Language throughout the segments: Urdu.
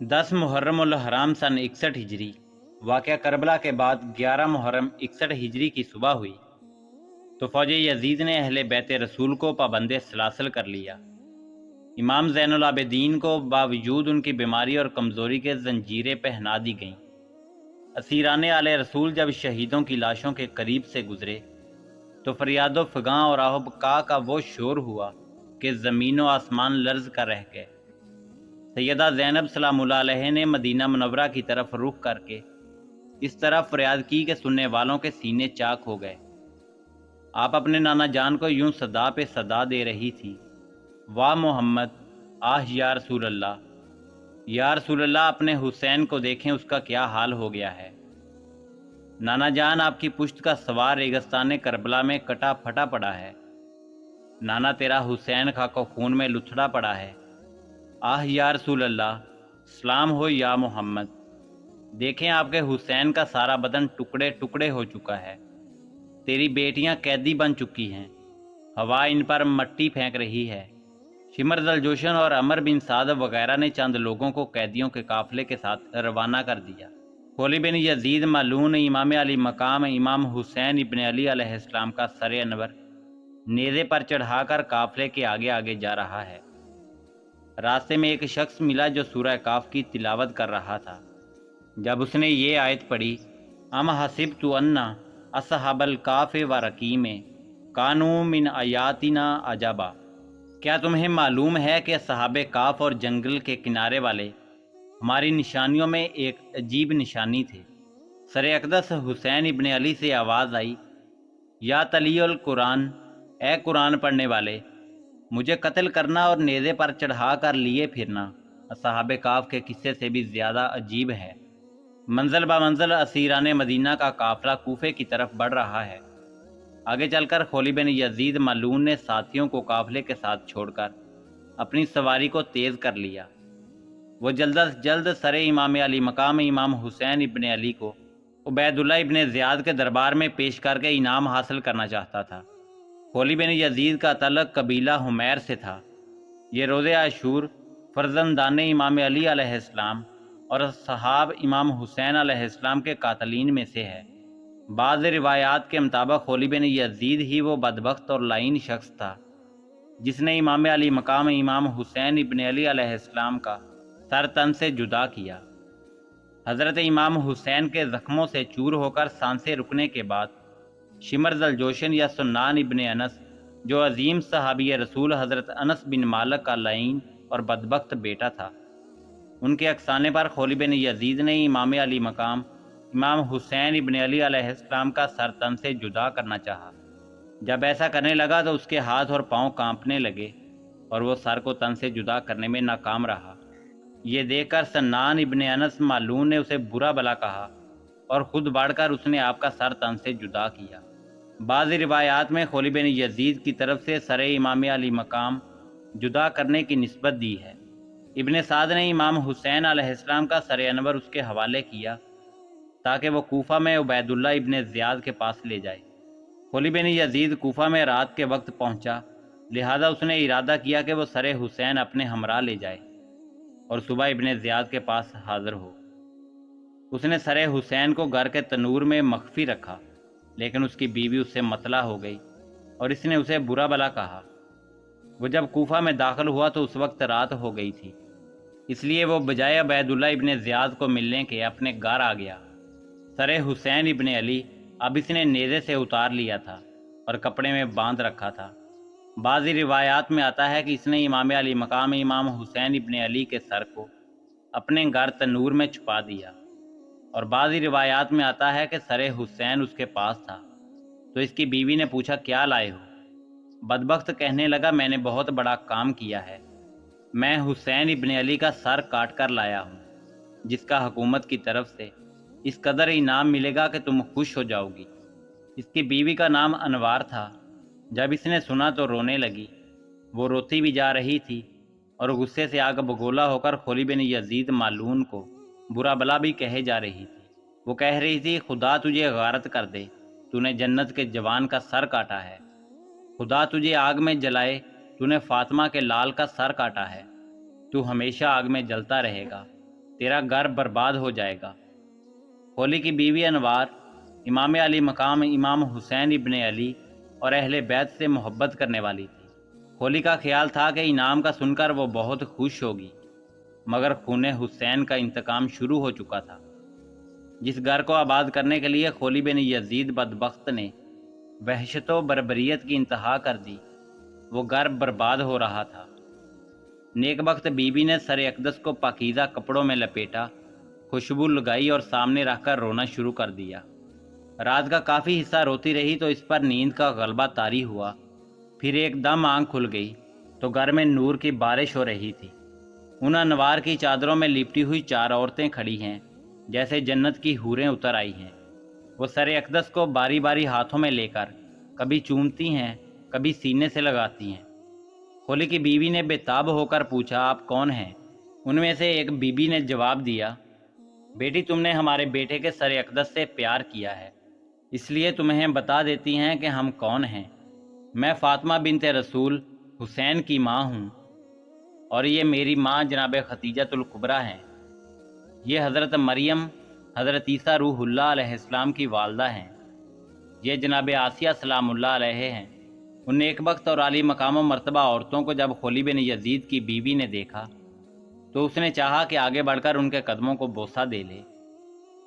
10 محرم الحرام سن 61 ہجری واقعہ کربلا کے بعد 11 محرم 61 ہجری کی صبح ہوئی تو فوج یزید نے اہل بیت رسول کو پابند سلاسل کر لیا۔ امام زین العابدین کو باوجود ان کی بیماری اور کمزوری کے زنجیریں پہنا دی گئیں۔ اسیران آل رسول جب شہیدوں کی لاشوں کے قریب سے گزرے تو فریاد و فغاں اور آہ و بکا کا وہ شور ہوا کہ زمین و آسمان لرز کر رہ گئے۔ سیدہ زینب سلام اللہ علیہ نے مدینہ منورہ کی طرف رخ کر کے اس طرح فریاد کی کہ سننے والوں کے سینے چاک ہو گئے۔ آپ اپنے نانا جان کو یوں صدا پہ صدا دے رہی تھی، واہ محمد، آہ یا رسول اللہ، یا رسول اللہ، اپنے حسین کو دیکھیں، اس کا کیا حال ہو گیا ہے۔ نانا جان، آپ کی پشت کا سوار ریگستان کربلا میں کٹا پھٹا پڑا ہے۔ نانا، تیرا حسین خاک و خون میں لتھڑا پڑا ہے۔ آہ یا رسول اللہ، سلام ہو یا محمد، دیکھیں آپ کے حسین کا سارا بدن ٹکڑے ٹکڑے ہو چکا ہے۔ تیری بیٹیاں قیدی بن چکی ہیں، ہوا ان پر مٹی پھینک رہی ہے۔ شمر ذوالجوشن اور عمر بن سعد وغیرہ نے چند لوگوں کو قیدیوں کے قافلے کے ساتھ روانہ کر دیا۔ خولی بن یزید ملعون امام علی مقام امام حسین ابن علی علیہ السلام کا سر انور نیزے پر چڑھا کر قافلے کے آگے آگے جا رہا ہے۔ راستے میں ایک شخص ملا جو سورہ کاف کی تلاوت کر رہا تھا۔ جب اس نے یہ آیت پڑھی، ام حسبت ان اصحاب الکاف و رقیم کانوا من آیاتنا عجبا، کیا تمہیں معلوم ہے کہ اصحاب کاف اور جنگل کے کنارے والے ہماری نشانیوں میں ایک عجیب نشانی تھے۔ سر اقدس حسین ابن علی سے آواز آئی، یا تلی القرآن، اے قرآن پڑھنے والے، مجھے قتل کرنا اور نیزے پر چڑھا کر لیے پھرنا اصحاب کاف کے قصے سے بھی زیادہ عجیب ہے۔ منزل با منزل اسیران مدینہ کا قافلہ کوفے کی طرف بڑھ رہا ہے۔ آگے چل کر خولی بن یزید ملعون نے ساتھیوں کو قافلے کے ساتھ چھوڑ کر اپنی سواری کو تیز کر لیا۔ وہ جلد از جلد سر امام علی مقام امام حسین ابن علی کو عبید اللہ ابن زیاد کے دربار میں پیش کر کے انعام حاصل کرنا چاہتا تھا۔ خولی بن یزید کا تعلق قبیلہ حمیر سے تھا۔ یہ روز عاشور فرزندان امام علی علیہ السلام اور صحاب امام حسین علیہ السلام کے قاتلین میں سے ہے۔ بعض روایات کے مطابق خولی بن یزید ہی وہ بدبخت اور لعین شخص تھا جس نے امام علی مقام امام حسین ابن علی علیہ السلام کا سر تن سے جدا کیا۔ حضرت امام حسین کے زخموں سے چور ہو کر سانسیں رکنے کے بعد شمر ذوالجوشن یا سنان ابن انس، جو عظیم صحابی رسول حضرت انس بن مالک کا لعین اور بدبخت بیٹا تھا، ان کے افسانے پر خولی بن یزید نے امام علی مقام امام حسین ابن علی علیہ السلام کا سر تن سے جدا کرنا چاہا۔ جب ایسا کرنے لگا تو اس کے ہاتھ اور پاؤں کانپنے لگے اور وہ سر کو تن سے جدا کرنے میں ناکام رہا۔ یہ دیکھ کر سنان ابن انس ملعون نے اسے برا بھلا کہا اور خود بڑھ کر اس نے آپ کا سر تن سے جدا کیا۔ بعض روایات میں خولی بن یزید کی طرف سے سر امام علی مقام جدا کرنے کی نسبت دی ہے۔ ابن سعد نے امام حسین علیہ السلام کا سر انور اس کے حوالے کیا تاکہ وہ کوفہ میں عبید اللہ ابن زیاد کے پاس لے جائے۔ خولی بن یزید کوفہ میں رات کے وقت پہنچا، لہذا اس نے ارادہ کیا کہ وہ سر حسین اپنے ہمراہ لے جائے اور صبح ابن زیاد کے پاس حاضر ہو۔ اس نے سر حسین کو گھر کے تنور میں مخفی رکھا، لیکن اس کی بیوی اس سے مطلع ہو گئی اور اس نے اسے برا بھلا کہا۔ وہ جب کوفہ میں داخل ہوا تو اس وقت رات ہو گئی تھی، اس لیے وہ بجائے عبید اللہ ابن زیاد کو ملنے کے اپنے گھر آ گیا۔ سر حسین ابن علی اب اس نے نیزے سے اتار لیا تھا اور کپڑے میں باندھ رکھا تھا۔ بعضی روایات میں آتا ہے کہ اس نے امام علی مقام امام حسین ابن علی کے سر کو اپنے گھر تنور میں چھپا دیا، اور بعضی روایات میں آتا ہے کہ سر حسین اس کے پاس تھا تو اس کی بیوی نے پوچھا، کیا لائے ہو؟ بدبخت کہنے لگا، میں نے بہت بڑا کام کیا ہے، میں حسین ابن علی کا سر کاٹ کر لایا ہوں، جس کا حکومت کی طرف سے اس قدر انعام ملے گا کہ تم خوش ہو جاؤ گی۔ اس کی بیوی کا نام انوار تھا۔ جب اس نے سنا تو رونے لگی۔ وہ روتی بھی جا رہی تھی اور غصے سے آگ بگولا ہو کر خولی بن یزید ملعون کو برا بلا بھی کہے جا رہی تھی۔ وہ کہہ رہی تھی، خدا تجھے غارت کر دے، تو نے جنت کے جوان کا سر کاٹا ہے۔ خدا تجھے آگ میں جلائے، تو نے فاطمہ کے لال کا سر کاٹا ہے۔ تو ہمیشہ آگ میں جلتا رہے گا۔ تیرا گھر برباد ہو جائے گا۔ خولی کی بیوی انوار امام علی مقام امام حسین ابن علی اور اہل بیت سے محبت کرنے والی تھی۔ خولی کا خیال تھا کہ انعام کا سن کر وہ بہت خوش ہوگی، مگر خون حسین کا انتقام شروع ہو چکا تھا۔ جس گھر کو آباد کرنے کے لیے خولی بن یزید بدبخت نے وحشت و بربریت کی انتہا کر دی، وہ گھر برباد ہو رہا تھا۔ نیک بخت بی بی نے سر اقدس کو پاکیزہ کپڑوں میں لپیٹا، خوشبو لگائی اور سامنے رکھ کر رونا شروع کر دیا۔ رات کا کافی حصہ روتی رہی تو اس پر نیند کا غلبہ طاری ہوا۔ پھر ایک دم آنکھ کھل گئی تو گھر میں نور کی بارش ہو رہی تھی۔ ان انوار کی چادروں میں لپٹی ہوئی 4 عورتیں کھڑی ہیں، جیسے جنت کی حوریں اتر آئی ہیں۔ وہ سر اقدس کو باری باری ہاتھوں میں لے کر کبھی چومتی ہیں، کبھی سینے سے لگاتی ہیں۔ خولی کی بیوی نے بے تاب ہو کر پوچھا، آپ کون ہیں؟ ان میں سے ایک بی بی نے جواب دیا، بیٹی تم نے ہمارے بیٹے کے سر اقدس سے پیار کیا ہے، اس لیے تمہیں بتا دیتی ہیں کہ ہم کون ہیں۔ میں فاطمہ بنت رسول حسین کی ماں ہوں، اور یہ میری ماں جناب ختیجۃ الکبریٰ ہیں۔ یہ حضرت مریم حضرت عیسیٰ روح اللہ علیہ السلام کی والدہ ہیں۔ یہ جناب آسیہ سلام اللہ علیہ ہیں۔ ان نیک بخت اور عالی مقام و مرتبہ عورتوں کو جب خولی بن یزید کی بیوی نے دیکھا تو اس نے چاہا کہ آگے بڑھ کر ان کے قدموں کو بوسہ دے لے،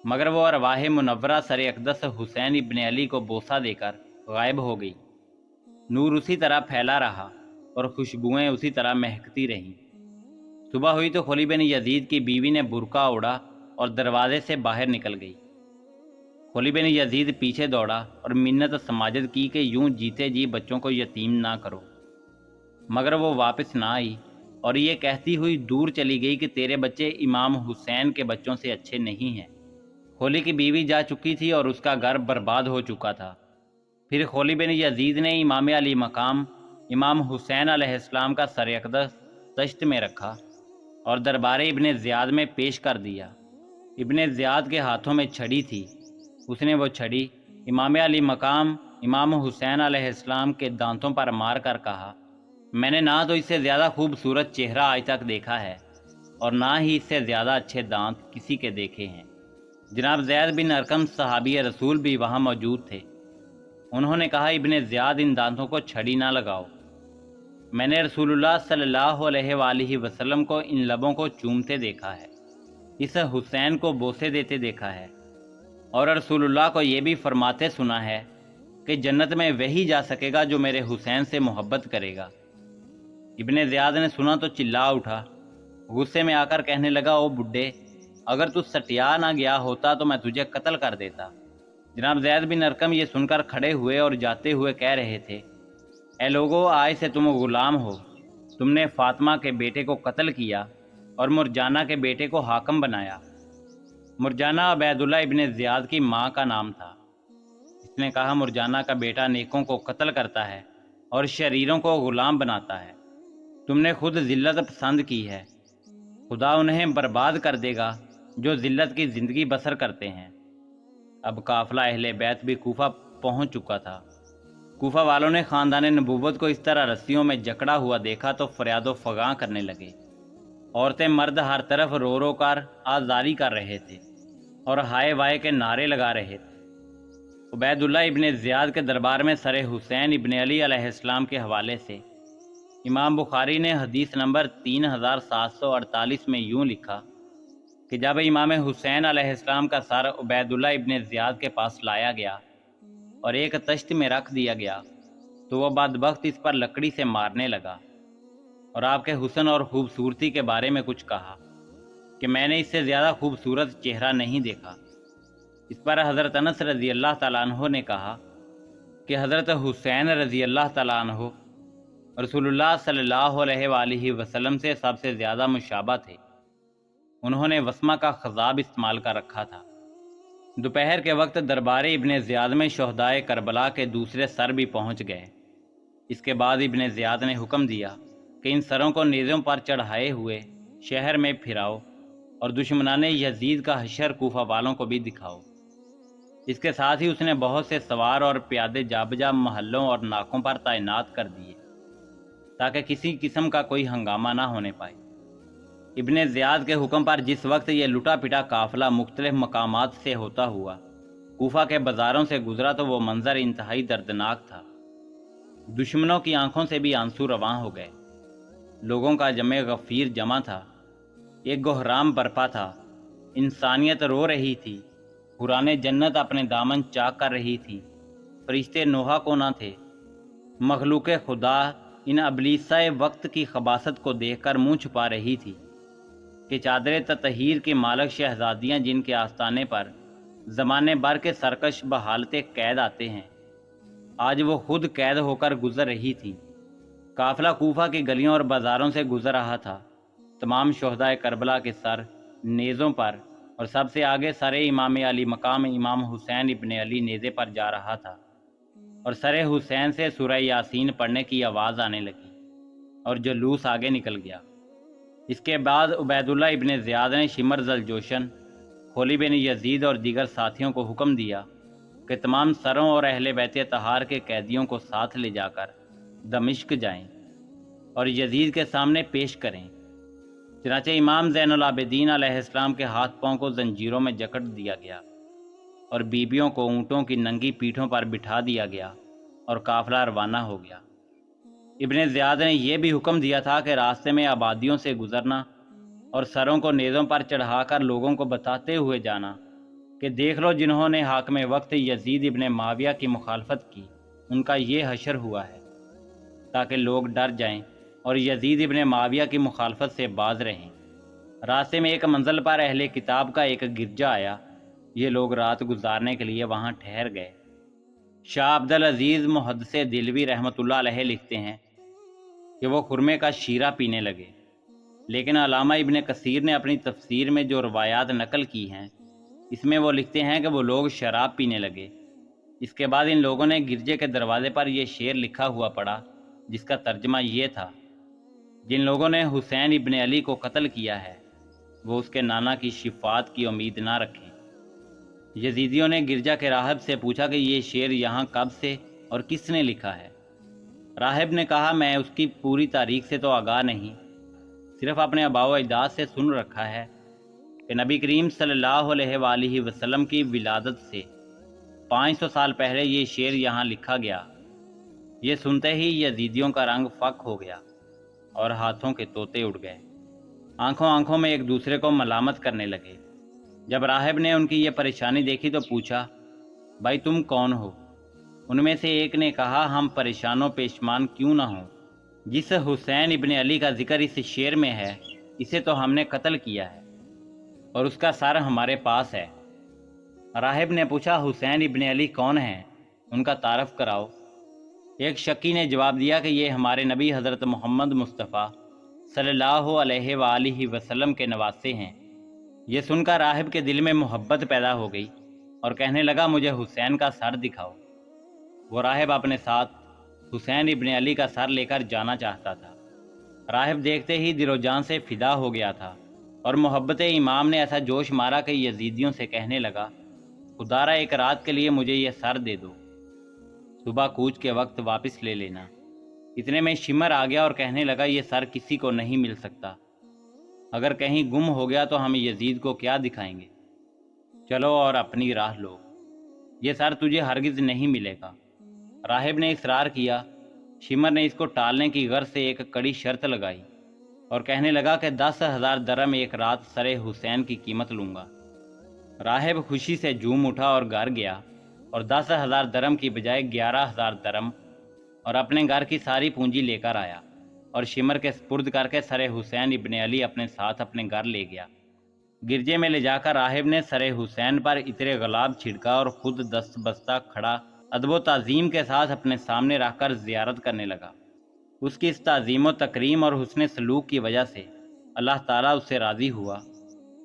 مگر وہ ارواح منورہ سر اقدس حسین ابن علی کو بوسہ دے کر غائب ہو گئی۔ نور اسی طرح پھیلا رہا اور خوشبوئیں اسی طرح مہکتی رہیں۔ صبح ہوئی تو خولی بن یزید کی بیوی نے برقع اوڑھا اور دروازے سے باہر نکل گئی۔ خولی بن یزید پیچھے دوڑا اور منت سماجت کی کہ یوں جیتے جی بچوں کو یتیم نہ کرو، مگر وہ واپس نہ آئی اور یہ کہتی ہوئی دور چلی گئی کہ تیرے بچے امام حسین کے بچوں سے اچھے نہیں ہیں۔ خولی کی بیوی جا چکی تھی اور اس کا گھر برباد ہو چکا تھا۔ پھر خولی بن یزید نے امام علی مقام امام حسین علیہ السلام کا سر اقدس تشت میں رکھا اور دربار ابن زیاد میں پیش کر دیا۔ ابن زیاد کے ہاتھوں میں چھڑی تھی۔ اس نے وہ چھڑی امام علی مقام امام حسین علیہ السلام کے دانتوں پر مار کر کہا، میں نے نہ تو اس سے زیادہ خوبصورت چہرہ آج تک دیکھا ہے اور نہ ہی اس سے زیادہ اچھے دانت کسی کے دیکھے ہیں۔ جناب زید بن ارقم صحابی رسول بھی وہاں موجود تھے۔ انہوں نے کہا، ابن زیاد ان دانتوں کو چھڑی نہ لگاؤ، میں نے رسول اللہ صلی اللہ علیہ وآلہ وسلم کو ان لبوں کو چومتے دیکھا ہے، اس حسین کو بوسے دیتے دیکھا ہے، اور رسول اللہ کو یہ بھی فرماتے سنا ہے کہ جنت میں وہی جا سکے گا جو میرے حسین سے محبت کرے گا۔ ابن زیاد نے سنا تو چلا اٹھا، غصے میں آ کر کہنے لگا، او بڈھے، اگر تو سٹیا نہ گیا ہوتا تو میں تجھے قتل کر دیتا۔ جناب زید بن ارقم یہ سن کر کھڑے ہوئے اور جاتے ہوئے کہہ رہے تھے، اے لوگو، آج سے تم غلام ہو۔ تم نے فاطمہ کے بیٹے کو قتل کیا اور مرجانہ کے بیٹے کو حاکم بنایا۔ مرجانہ عبید اللہ ابن زیاد کی ماں کا نام تھا۔ اس نے کہا، مرجانہ کا بیٹا نیکوں کو قتل کرتا ہے اور شریروں کو غلام بناتا ہے۔ تم نے خود ذلت پسند کی ہے، خدا انہیں برباد کر دے گا جو ذلت کی زندگی بسر کرتے ہیں۔ اب قافلہ اہل بیت بھی کوفہ پہنچ چکا تھا۔ کوفہ والوں نے خاندان نبوت کو اس طرح رسیوں میں جکڑا ہوا دیکھا تو فریاد و فغاں کرنے لگے۔ عورتیں مرد ہر طرف رو رو کر آزاری کر رہے تھے اور ہائے وائے کے نعرے لگا رہے تھے۔ عبید اللہ ابن زیاد کے دربار میں سر حسین ابن علی علیہ السلام کے حوالے سے امام بخاری نے حدیث نمبر 3748 میں یوں لکھا کہ جب امام حسین علیہ السلام کا سر عبید اللہ ابن زیاد کے پاس لایا گیا اور ایک تشت میں رکھ دیا گیا تو وہ بدبخت اس پر لکڑی سے مارنے لگا اور آپ کے حسن اور خوبصورتی کے بارے میں کچھ کہا کہ میں نے اس سے زیادہ خوبصورت چہرہ نہیں دیکھا۔ اس پر حضرت انس رضی اللہ تعالیٰ عنہ نے کہا کہ حضرت حسین رضی اللہ تعالیٰ عنہ رسول اللہ صلی اللہ علیہ وآلہ وسلم سے سب سے زیادہ مشابہ تھے۔ انہوں نے وسمہ کا خضاب استعمال کر رکھا تھا۔ دوپہر کے وقت دربار ابن زیاد میں شہدائے کربلا کے دوسرے سر بھی پہنچ گئے۔ اس کے بعد ابن زیاد نے حکم دیا کہ ان سروں کو نیزوں پر چڑھائے ہوئے شہر میں پھراؤ اور دشمنان یزید کا حشر کوفہ والوں کو بھی دکھاؤ۔ اس کے ساتھ ہی اس نے بہت سے سوار اور پیادے جابجا محلوں اور ناکوں پر تعینات کر دیے تاکہ کسی قسم کا کوئی ہنگامہ نہ ہونے پائے۔ ابن زیاد کے حکم پر جس وقت یہ لٹا پٹا قافلہ مختلف مقامات سے ہوتا ہوا کوفہ کے بازاروں سے گزرا تو وہ منظر انتہائی دردناک تھا۔ دشمنوں کی آنکھوں سے بھی آنسو رواں ہو گئے۔ لوگوں کا جمع غفیر جمع تھا، ایک گہرام برپا تھا، انسانیت رو رہی تھی، حوران جنت اپنے دامن چاک کر رہی تھی، فرشتے نوحہ کو نہ تھے۔ مخلوق خدا ان ابلیسۂ وقت کی خباثت کو دیکھ کر منہ چھپا رہی تھی کہ چادر تطہیر کی مالک شہزادیاں جن کے آستانے پر زمانے بھر کے سرکش بحالت قید آتے ہیں، آج وہ خود قید ہو کر گزر رہی تھی۔ قافلہ کوفہ کی گلیوں اور بازاروں سے گزر رہا تھا۔ تمام شہدائے کربلا کے سر نیزوں پر، اور سب سے آگے سر امام علی مقام امام حسین ابن علی نیزے پر جا رہا تھا، اور سر حسین سے سورہ یاسین پڑھنے کی آواز آنے لگی اور جلوس آگے نکل گیا۔ اس کے بعد عبید اللہ ابن زیاد نے شمر ذوالجوشن، خولی بن یزید اور دیگر ساتھیوں کو حکم دیا کہ تمام سروں اور اہل بیت طہار کے قیدیوں کو ساتھ لے جا کر دمشق جائیں اور یزید کے سامنے پیش کریں۔ چنانچہ امام زین العابدین علیہ السلام کے ہاتھ پاؤں کو زنجیروں میں جکڑ دیا گیا اور بیبیوں کو اونٹوں کی ننگی پیٹھوں پر بٹھا دیا گیا اور قافلہ روانہ ہو گیا۔ ابن زیاد نے یہ بھی حکم دیا تھا کہ راستے میں آبادیوں سے گزرنا اور سروں کو نیزوں پر چڑھا کر لوگوں کو بتاتے ہوئے جانا کہ دیکھ لو جنہوں نے حاکم وقت یزید ابن معاویہ کی مخالفت کی، ان کا یہ حشر ہوا ہے، تاکہ لوگ ڈر جائیں اور یزید ابن معاویہ کی مخالفت سے باز رہیں۔ راستے میں ایک منزل پر اہل کتاب کا ایک گرجا آیا، یہ لوگ رات گزارنے کے لیے وہاں ٹھہر گئے۔ شاہ عبدالعزیز محدث دلوی رحمۃ اللہ علیہ لکھتے ہیں کہ وہ خرمے کا شیرہ پینے لگے، لیکن علامہ ابن کثیر نے اپنی تفسیر میں جو روایات نقل کی ہیں اس میں وہ لکھتے ہیں کہ وہ لوگ شراب پینے لگے۔ اس کے بعد ان لوگوں نے گرجے کے دروازے پر یہ شعر لکھا ہوا پڑا، جس کا ترجمہ یہ تھا: جن لوگوں نے حسین ابن علی کو قتل کیا ہے وہ اس کے نانا کی شفاعت کی امید نہ رکھیں۔ یزیدیوں نے گرجا کے راہب سے پوچھا کہ یہ شعر یہاں کب سے اور کس نے لکھا ہے؟ راہب نے کہا میں اس کی پوری تاریخ سے تو آگاہ نہیں، صرف اپنے آباء و اجداد سے سن رکھا ہے کہ نبی کریم صلی اللہ علیہ وآلہ وسلم کی ولادت سے 500 سال پہلے یہ شعر یہاں لکھا گیا۔ یہ سنتے ہی یزیدیوں کا رنگ فک ہو گیا اور ہاتھوں کے طوطے اڑ گئے، آنکھوں میں ایک دوسرے کو ملامت کرنے لگے۔ جب راہب نے ان کی یہ پریشانی دیکھی تو پوچھا، بھائی تم کون ہو؟ ان میں سے ایک نے کہا، ہم پریشان و پیشمان کیوں نہ ہوں، جس حسین ابن علی کا ذکر اس شعر میں ہے اسے تو ہم نے قتل کیا ہے اور اس کا سر ہمارے پاس ہے۔ راہب نے پوچھا، حسین ابن علی کون ہیں؟ ان کا تعارف کراؤ۔ ایک شکی نے جواب دیا کہ یہ ہمارے نبی حضرت محمد مصطفیٰ صلی اللہ علیہ وآلہ وسلم کے نواسے ہیں۔ یہ سن کر راہب کے دل میں محبت پیدا ہو گئی اور کہنے لگا، مجھے حسین کا سر دکھاؤ۔ وہ راہب اپنے ساتھ حسین ابن علی کا سر لے کر جانا چاہتا تھا۔ راہب دیکھتے ہی دل و جان سے فدا ہو گیا تھا اور محبت امام نے ایسا جوش مارا کہ یزیدیوں سے کہنے لگا، خدارا ایک رات کے لیے مجھے یہ سر دے دو، صبح کوچ کے وقت واپس لے لینا۔ اتنے میں شمر آ گیا اور کہنے لگا، یہ سر کسی کو نہیں مل سکتا، اگر کہیں گم ہو گیا تو ہم یزید کو کیا دکھائیں گے، چلو اور اپنی راہ لو، یہ سر تجھے ہرگز نہیں ملے گا۔ راہب نے اصرار کیا۔ شمر نے اس کو ٹالنے کی غرض سے ایک کڑی شرط لگائی اور کہنے لگا کہ 10,000 درم ایک رات سر حسین کی قیمت لوں گا۔ راہب خوشی سے جھوم اٹھا اور گھر گیا اور 10,000 درم کی بجائے 11,000 درم اور اپنے گھر کی ساری پونجی لے کر آیا اور شمر کے سپرد کر کے سر حسین ابن علی اپنے ساتھ اپنے گھر لے گیا۔ گرجے میں لے جا کر راہب نے سر حسین پر عطر گلاب چھڑکا اور خود دست بستہ کھڑا ادب و تعظیم کے ساتھ اپنے سامنے رکھ کر زیارت کرنے لگا۔ اس کی اس تعظیم و تکریم اور حسن سلوک کی وجہ سے اللہ تعالیٰ اس سے راضی ہوا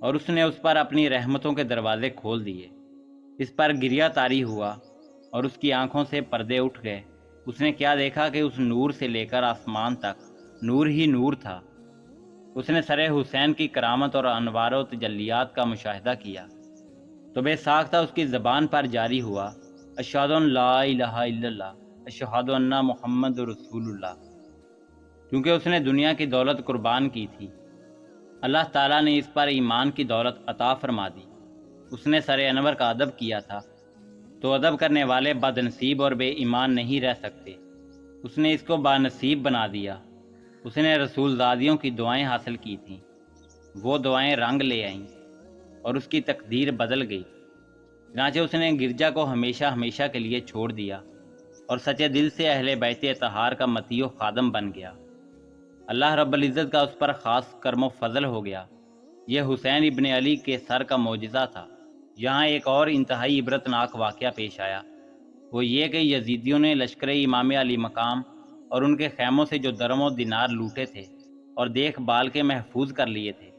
اور اس نے اس پر اپنی رحمتوں کے دروازے کھول دیے۔ اس پر گریہ طاری ہوا اور اس کی آنکھوں سے پردے اٹھ گئے۔ اس نے کیا دیکھا کہ اس نور سے لے کر آسمان تک نور ہی نور تھا۔ اس نے سر حسین کی کرامت اور انوار و تجلیات کا مشاہدہ کیا تو بے ساختہ اس کی زبان پر جاری ہوا، اشہد ان لا الہ الا اللہ اشہد ان محمد رسول اللہ، کیونکہ اس نے دنیا کی دولت قربان کی تھی، اللہ تعالیٰ نے اس پر ایمان کی دولت عطا فرما دی۔ اس نے سر انور کا ادب کیا تھا، تو ادب کرنے والے بد نصیب اور بے ایمان نہیں رہ سکتے۔ اس نے اس کو بانصیب بنا دیا۔ اس نے رسول زادیوں کی دعائیں حاصل کی تھیں، وہ دعائیں رنگ لے آئیں اور اس کی تقدیر بدل گئی۔ چنانچہ اس نے گرجا کو ہمیشہ ہمیشہ کے لیے چھوڑ دیا اور سچے دل سے اہل بیت اطہار کا مطیع و خادم بن گیا۔ اللہ رب العزت کا اس پر خاص کرم و فضل ہو گیا۔ یہ حسین ابن علی کے سر کا معجزہ تھا۔ یہاں ایک اور انتہائی عبرتناک واقعہ پیش آیا، وہ یہ کہ یزیدیوں نے لشکر امام علی مقام اور ان کے خیموں سے جو درم و دینار لوٹے تھے اور دیکھ بھال کے محفوظ کر لیے تھے،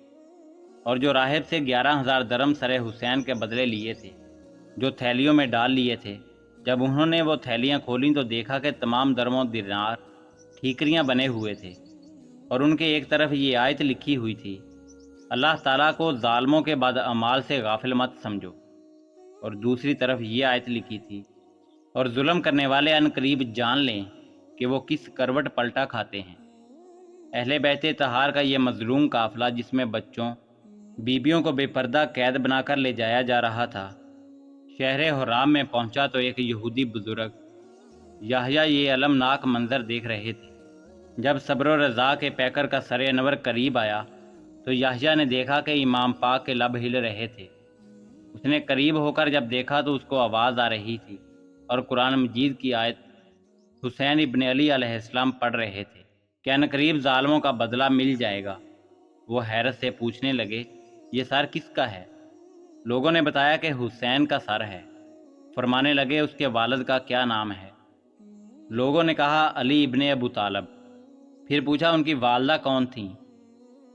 اور جو راہب سے 11,000 درم سر حسین کے بدلے لیے تھے، جو تھیلیوں میں ڈال لیے تھے، جب انہوں نے وہ تھیلیاں کھولیں تو دیکھا کہ تمام درم و دینار ٹھیکریاں بنے ہوئے تھے، اور ان کے ایک طرف یہ آیت لکھی ہوئی تھی: اللہ تعالیٰ کو ظالموں کے بد اعمال سے غافل مت سمجھو، اور دوسری طرف یہ آیت لکھی تھی: اور ظلم کرنے والے ان قریب جان لیں کہ وہ کس کروٹ پلٹا کھاتے ہیں۔ اہل بیت طہار کا یہ مظلوم قافلہ، جس میں بچوں بیبیوں کو بے پردہ قید بنا کر لے جایا جا رہا تھا، شہر حرام میں پہنچا تو ایک یہودی بزرگ یحییٰ یہ المناک منظر دیکھ رہے تھے۔ جب صبر و رضا کے پیکر کا سر انور قریب آیا تو یحییٰ نے دیکھا کہ امام پاک کے لب ہل رہے تھے۔ اس نے قریب ہو کر جب دیکھا تو اس کو آواز آ رہی تھی اور قرآن مجید کی آیت حسین ابن علی علیہ السلام پڑھ رہے تھے کہ عنقریب ظالموں کا بدلہ مل جائے گا۔ وہ حیرت سے پوچھنے لگے، یہ سر کس کا ہے؟ لوگوں نے بتایا کہ حسین کا سر ہے۔ فرمانے لگے، اس کے والد کا کیا نام ہے؟ لوگوں نے کہا، علی ابن ابو طالب۔ پھر پوچھا، ان کی والدہ کون تھیں؟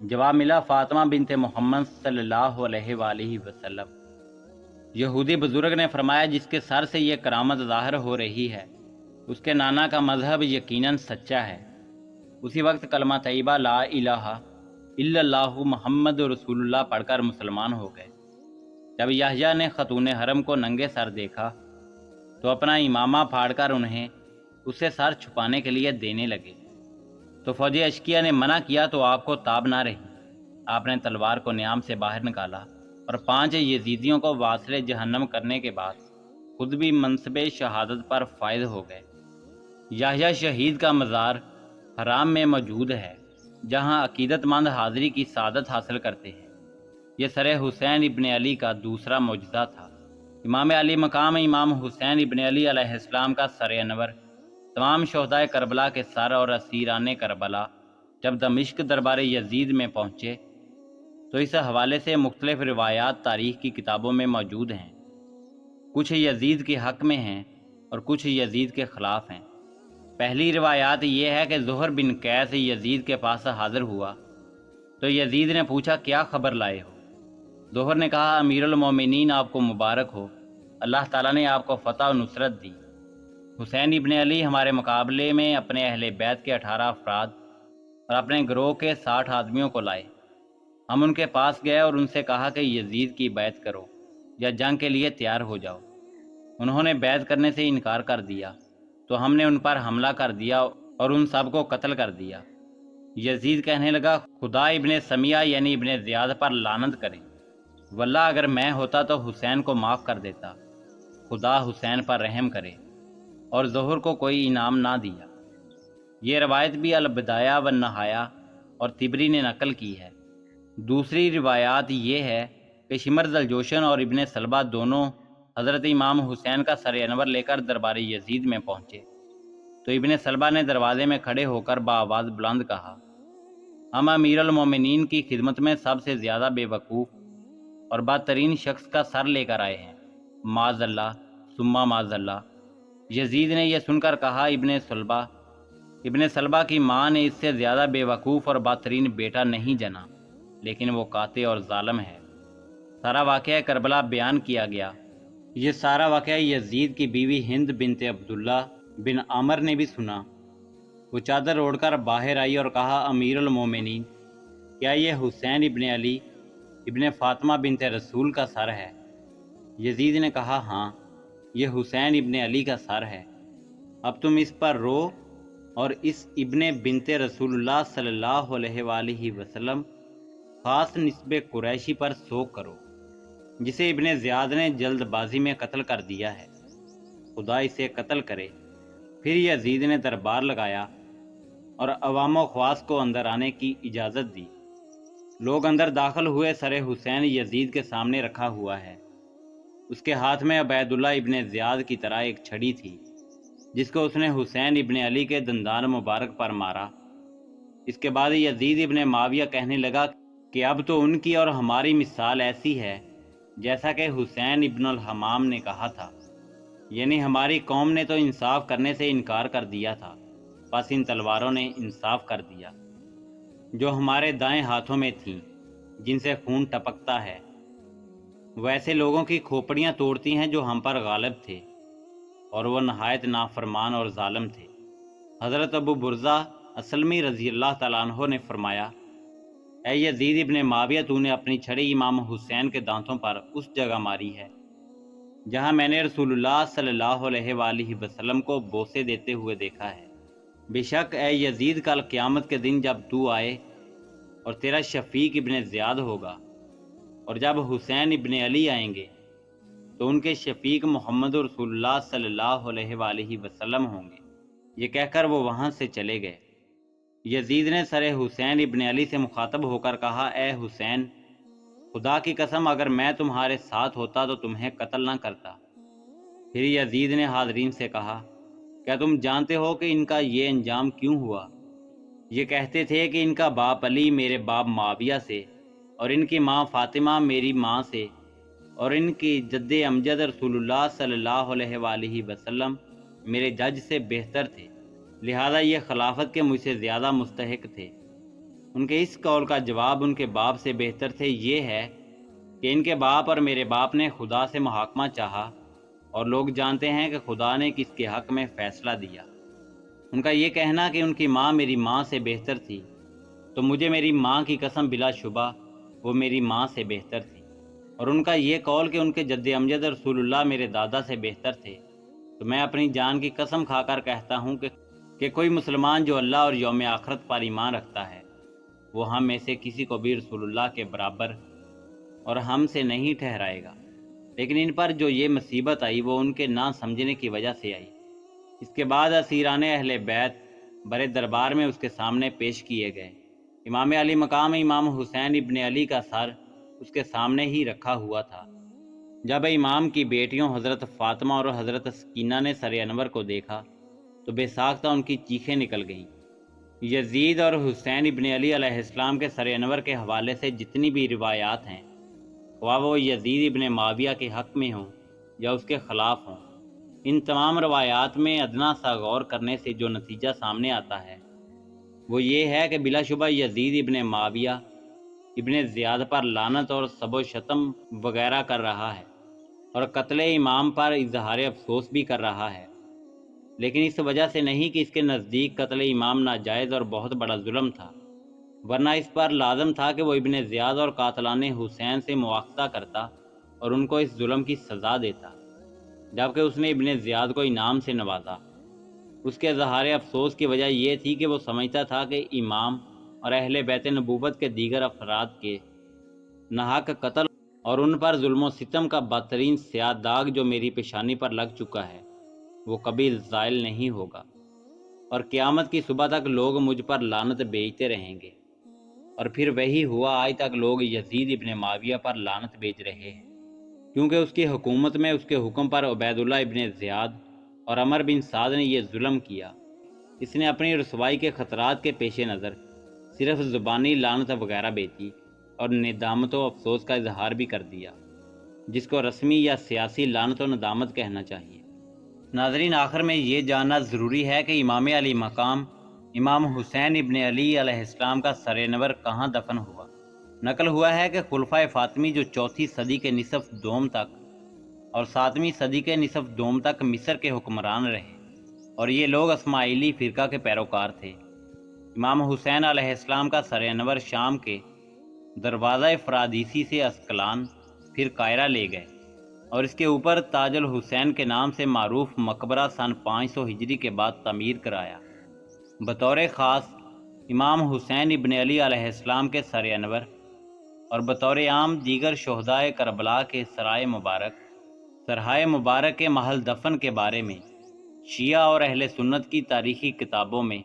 جواب ملا، فاطمہ بنت محمد صلی اللہ علیہ وآلہ وسلم۔ یہودی بزرگ نے فرمایا، جس کے سر سے یہ کرامت ظاہر ہو رہی ہے، اس کے نانا کا مذہب یقیناً سچا ہے۔ اسی وقت کلمہ طیبہ لا الہ الا اللہ محمد رسول اللہ پڑھ کر مسلمان ہو گئے۔ جب یحییٰ نے خاتون حرم کو ننگے سر دیکھا تو اپنا امامہ پھاڑ کر انہیں اسے سر چھپانے کے لیے دینے لگے، تو فوج اشکیہ نے منع کیا تو آپ کو تاب نہ رہی۔ آپ نے تلوار کو نیام سے باہر نکالا اور 5 یزیدیوں کو واصل جہنم کرنے کے بعد خود بھی منصب شہادت پر فائز ہو گئے۔ یحییٰ شہید کا مزار حرام میں موجود ہے، جہاں عقیدت مند حاضری کی سعادت حاصل کرتے ہیں۔ یہ سر حسین ابن علی کا دوسرا معجزہ تھا۔ امام علی مقام امام حسین ابن علی علیہ السلام کا سر انور تمام شہدائے کربلا کے سر اور اسیران کربلا جب دمشق دربار یزید میں پہنچے تو اس حوالے سے مختلف روایات تاریخ کی کتابوں میں موجود ہیں۔ کچھ یزید کے حق میں ہیں اور کچھ یزید کے خلاف ہیں۔ پہلی روایات یہ ہے کہ زہر بن قیس یزید کے پاس حاضر ہوا تو یزید نے پوچھا، کیا خبر لائے ہو؟ زہر نے کہا، امیر المومنین، آپ کو مبارک ہو، اللہ تعالیٰ نے آپ کو فتح و نصرت دی۔ حسین ابن علی ہمارے مقابلے میں اپنے اہل بیت کے 18 افراد اور اپنے گروہ کے 60 آدمیوں کو لائے۔ ہم ان کے پاس گئے اور ان سے کہا کہ یزید کی بیعت کرو یا جنگ کے لیے تیار ہو جاؤ۔ انہوں نے بیعت کرنے سے انکار کر دیا تو ہم نے ان پر حملہ کر دیا اور ان سب کو قتل کر دیا۔ یزید کہنے لگا، خدا ابن سمیہ یعنی ابن زیاد پر لعنت کرے، واللہ اگر میں ہوتا تو حسین کو معاف کر دیتا، خدا حسین پر رحم کرے، اور زہر کو کوئی انعام نہ دیا۔ یہ روایت بھی البدایہ و نہایہ اور طبری نے نقل کی ہے۔ دوسری روایات یہ ہے کہ شمر ذوالجوشن اور ابن سلبہ دونوں حضرت امام حسین کا سر انور لے کر دربار یزید میں پہنچے تو ابن سلبہ نے دروازے میں کھڑے ہو کر بآواز بلند کہا، ہم امیر المومنین کی خدمت میں سب سے زیادہ بے وقوف اور بدترین شخص کا سر لے کر آئے ہیں، معاذ اللہ ثم معاذ اللہ۔ یزید نے یہ سن کر کہا، ابن سلبہ کی ماں نے اس سے زیادہ بے وقوف اور بدترین بیٹا نہیں جنا، لیکن وہ قاطع اور ظالم ہے۔ سارا واقعہ کربلا بیان کیا گیا۔ یہ سارا واقعہ یزید کی بیوی ہند بنت عبداللہ بن عامر نے بھی سنا۔ وہ چادر اوڑھ کر باہر آئی اور کہا، امیر المومنین، کیا یہ حسین ابن علی ابن فاطمہ بنت رسول کا سر ہے؟ یزید نے کہا، ہاں، یہ حسین ابن علی کا سر ہے۔ اب تم اس پر رو اور اس ابن بنت رسول اللہ صلی اللہ علیہ وآلہ وسلم خاص نسب قریشی پر سوگ کرو، جسے ابن زیاد نے جلد بازی میں قتل کر دیا ہے، خدا اسے قتل کرے۔ پھر یزید نے دربار لگایا اور عوام و خواص کو اندر آنے کی اجازت دی۔ لوگ اندر داخل ہوئے، سر حسین یزید کے سامنے رکھا ہوا ہے۔ اس کے ہاتھ میں عبید اللہ ابن زیاد کی طرح ایک چھڑی تھی، جس کو اس نے حسین ابن علی کے دندان مبارک پر مارا۔ اس کے بعد یزید ابن معاویہ کہنے لگا کہ اب تو ان کی اور ہماری مثال ایسی ہے جیسا کہ حسین ابن الحمام نے کہا تھا، یعنی ہماری قوم نے تو انصاف کرنے سے انکار کر دیا تھا، بس ان تلواروں نے انصاف کر دیا جو ہمارے دائیں ہاتھوں میں تھیں، جن سے خون ٹپکتا ہے، ویسے لوگوں کی کھوپڑیاں توڑتی ہیں جو ہم پر غالب تھے، اور وہ نہایت نافرمان اور ظالم تھے۔ حضرت ابو برزہ اسلمی رضی اللہ تعالیٰ عنہ نے فرمایا، اے یزید ابن معاویہ، تو نے اپنی چھڑی امام حسین کے دانتوں پر اس جگہ ماری ہے جہاں میں نے رسول اللہ صلی اللہ علیہ وآلہ وسلم کو بوسے دیتے ہوئے دیکھا ہے۔ بے شک اے یزید، کل قیامت کے دن جب تو آئے اور تیرا شفیق ابن زیاد ہوگا، اور جب حسین ابن علی آئیں گے تو ان کے شفیق محمد رسول اللہ صلی اللہ علیہ وآلہ وسلم ہوں گے۔ یہ کہہ کر وہ وہاں سے چلے گئے۔ یزید نے سر حسین ابن علی سے مخاطب ہو کر کہا، اے حسین، خدا کی قسم اگر میں تمہارے ساتھ ہوتا تو تمہیں قتل نہ کرتا۔ پھر یزید نے حاضرین سے کہا، کیا تم جانتے ہو کہ ان کا یہ انجام کیوں ہوا؟ یہ کہتے تھے کہ ان کا باپ علی میرے باپ معاویہ سے، اور ان کی ماں فاطمہ میری ماں سے، اور ان کی جد امجد رسول اللہ صلی اللہ علیہ وآلہ وسلم میرے جج سے بہتر تھے، لہذا یہ خلافت کے مجھ سے زیادہ مستحق تھے۔ ان کے اس قول کا جواب ان کے باپ سے بہتر تھے یہ ہے کہ ان کے باپ اور میرے باپ نے خدا سے محاکمہ چاہا، اور لوگ جانتے ہیں کہ خدا نے کس کے حق میں فیصلہ دیا۔ ان کا یہ کہنا کہ ان کی ماں میری ماں سے بہتر تھی، تو مجھے میری ماں کی قسم بلا شبہ وہ میری ماں سے بہتر تھی، اور ان کا یہ قول کہ ان کے جد امجد رسول اللہ میرے دادا سے بہتر تھے، تو میں اپنی جان کی قسم کھا کر کہتا ہوں کہ کوئی مسلمان جو اللہ اور یوم آخرت پر ایمان رکھتا ہے، وہ ہم میں سے کسی کو بھی رسول اللہ کے برابر اور ہم سے نہیں ٹھہرائے گا۔ لیکن ان پر جو یہ مصیبت آئی وہ ان کے نہ سمجھنے کی وجہ سے آئی۔ اس کے بعد اسیران اہل بیت بڑے دربار میں اس کے سامنے پیش کیے گئے۔ امام علی مقام امام حسین ابن علی کا سر اس کے سامنے ہی رکھا ہوا تھا۔ جب امام کی بیٹیوں حضرت فاطمہ اور حضرت سکینہ نے سر انور کو دیکھا تو بے ساختہ ان کی چیخیں نکل گئیں۔ یزید اور حسین ابن علی علیہ السلام کے سر انور کے حوالے سے جتنی بھی روایات ہیں، خواہ وہ یزید ابن معاویہ کے حق میں ہوں یا اس کے خلاف ہوں، ان تمام روایات میں ادنا سا غور کرنے سے جو نتیجہ سامنے آتا ہے وہ یہ ہے کہ بلا شبہ یزید ابن معاویہ ابن زیاد پر لعنت اور سب و شتم وغیرہ کر رہا ہے، اور قتل امام پر اظہار افسوس بھی کر رہا ہے، لیکن اس وجہ سے نہیں کہ اس کے نزدیک قتل امام ناجائز اور بہت بڑا ظلم تھا، ورنہ اس پر لازم تھا کہ وہ ابن زیاد اور قاتلان حسین سے مواخذہ کرتا اور ان کو اس ظلم کی سزا دیتا، جبکہ اس نے ابن زیاد کو انعام سے نوازا۔ اس کے اظہار افسوس کی وجہ یہ تھی کہ وہ سمجھتا تھا کہ امام اور اہل بیت نبوت کے دیگر افراد کے ناحق قتل اور ان پر ظلم و ستم کا بدترین سیاہ داغ جو میری پیشانی پر لگ چکا ہے وہ کبھی زائل نہیں ہوگا، اور قیامت کی صبح تک لوگ مجھ پر لعنت بیچتے رہیں گے۔ اور پھر وہی ہوا، آج تک لوگ یزید ابن معاویہ پر لعنت بیچ رہے ہیں، کیونکہ اس کی حکومت میں اس کے حکم پر عبید اللہ ابن زیاد اور عمر بن سعد نے یہ ظلم کیا۔ اس نے اپنی رسوائی کے خطرات کے پیش نظر صرف زبانی لعنت وغیرہ بیچی اور ندامت و افسوس کا اظہار بھی کر دیا، جس کو رسمی یا سیاسی لعنت و ندامت کہنا چاہیے۔ ناظرین، آخر میں یہ جاننا ضروری ہے کہ امام علی مقام امام حسین ابن علی علیہ السلام کا سر نور کہاں دفن ہوا۔ نقل ہوا ہے کہ خلفائے فاطمی جو 4 صدی کے نصف دوم تک اور 7ویں صدی کے نصف دوم تک مصر کے حکمران رہے، اور یہ لوگ اسماعیلی فرقہ کے پیروکار تھے۔ امام حسین علیہ السلام کا سر انور شام کے دروازہ فرادیسی سے اسقلان پھر قاہرہ لے گئے، اور اس کے اوپر تاج الحسین کے نام سے معروف مقبرہ سن 500 ہجری کے بعد تعمیر کرایا۔ بطور خاص امام حسین ابن علی علیہ السلام کے سر انور اور بطور عام دیگر شہدائے کربلا کے سرائے مبارک کے محل دفن کے بارے میں شیعہ اور اہل سنت کی تاریخی کتابوں میں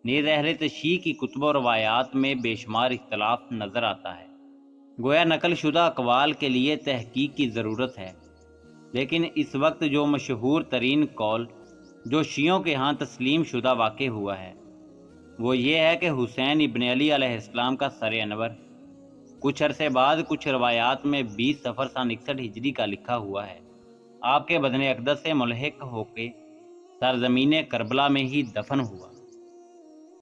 نیز اہل تشیع کی کتب و روایات میں بے شمار اختلاف نظر آتا ہے۔ گویا نقل شدہ اقوال کے لیے تحقیق کی ضرورت ہے، لیکن اس وقت جو مشہور ترین قول جو شیعوں کے ہاں تسلیم شدہ واقع ہوا ہے وہ یہ ہے کہ حسین ابن علی علیہ السلام کا سر انور کچھ عرصے بعد کچھ روایات میں 20 صفر سن 61 ہجری کا لکھا ہوا ہے، آپ کے بدن اقدس سے ملحق ہو کے سرزمین کربلا میں ہی دفن ہوا۔